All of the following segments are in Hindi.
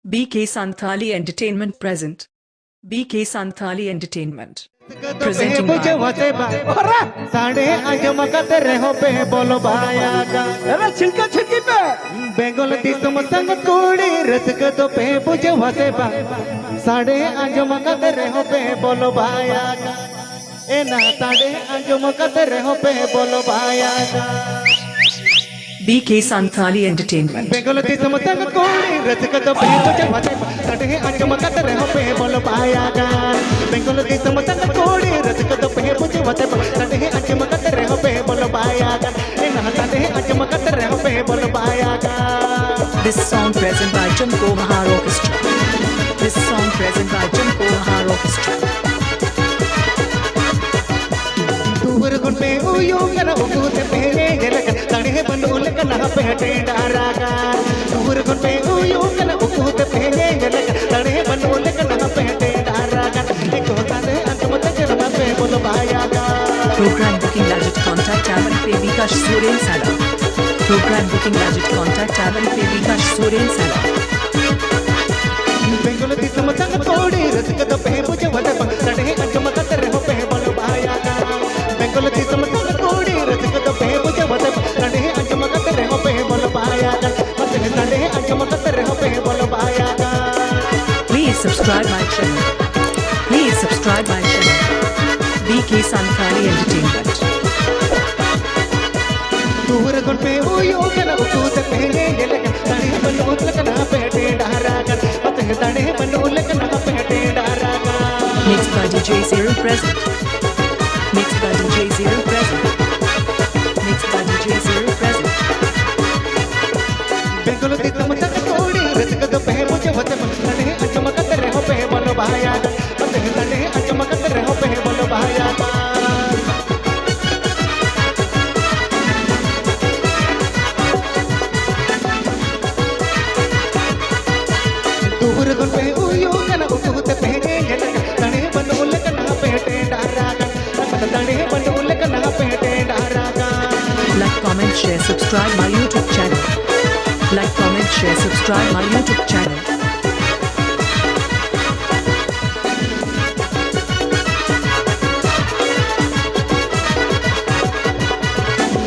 BK Santhali Entertainment present. BK Santhali Entertainment. Presenting साढ़े आज मगत रहो पे बोलो भाया का छिलका छिलकी पे बेंगोल दिसम संग कोड़ी रसक तो पे बुझे वसे बा साढ़े आज मगत रहो पे बोलो भाया का ए ना साढ़े आज मगत रहो पे बोलो भाया का BK Santhali Entertainment. बेंगोल दिसम संग कोड़ी रसक तो पे बुझे वसे बा साढ़े आज मगत रहो पे बोलो भाया का बेंगोल दिसम संग कोड़ी रसक तो पे बुझे वसे बा साढ़े आज मगत रहो पे बोलो भाया का ए ना साढ़े आज मगत रहो पे बोलो भाया का This song present by Junko Mahar Orchestra. This song present by Junko Mahar Orchestra. दूर गुन पे उयो कना उगुत पे जलक तड़े बनोल कना पे टेंडारा का दूर गुन पे उयो कना उगुत पे जलक तड़े बनोल कना पे टेंडारा का एक होता है अंतमत चरना पे बोल पाया का Program booking budget contact Avan Pe Bikash Suren Sala. Program booking budget contact Avan Pe Bikash Suren Sala. Bengal दिसम संग तोड़ी रसक तो पे बुझे वदे तड़े अंतमत रहो पे बोल पाया का बेंगोल दिसम संग तोड़ी रसक तो पे बुझे वदे तड़े अंतमत रहो पे बोल पाया का मत तड़े अंतमत रहो पे बोल पाया का Please subscribe my channel. Please subscribe my channel. BK Santhali Entertainment. दूर गुन पे उयो कना उगुत पे जलक तड़े बनोल कना पे टेंडारा का मत तड़े बनोल कना पे टेंडारा का Mixed by DJ Zero present. Mixed by DJ Zero present. Mixed by DJ Zero present. Bengal दिसम संग तोड़ी रसक तो पे बुझे वदे तड़े अंचमकत रहो पे बोल भाया का मत तड़े अंचमकत रहो पे बोल भाया का दूर गुन पे उयो कना उगुत पे जलक तड़े बनोल कना पे टेंडारा का मत तड़े बनोल कना पे टेंडारा का Like, comment, share, subscribe my YouTube channel. Like, comment, share, subscribe my YouTube channel.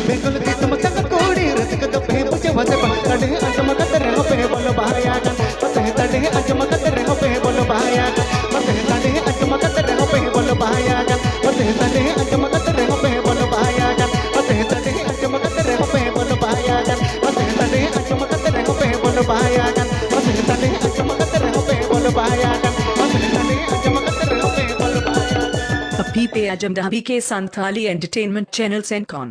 Bengal दिसम संग कोड़ी रसक तो पे बुझे वदे तड़े अंचमकत रहो पे बोल भाया का मत तड़े अंचमकत रहो पे बोल भाया का मत तड़े अंचमकत रहो पे बोल भाया का मत तड़े अंचमकत रहो पे बोल भाया का मत तड़े अंचमकत रहो पे बोल भाया का मत तड़े अंचमकत रहो पे बोल भाया का मत तड़े अंचमकत रहो पे बोल भाया का मत तड़े अंचमकत रहो पे बोल भाया का A PPA Ajamda BK Santhali Entertainment Channel Sencon.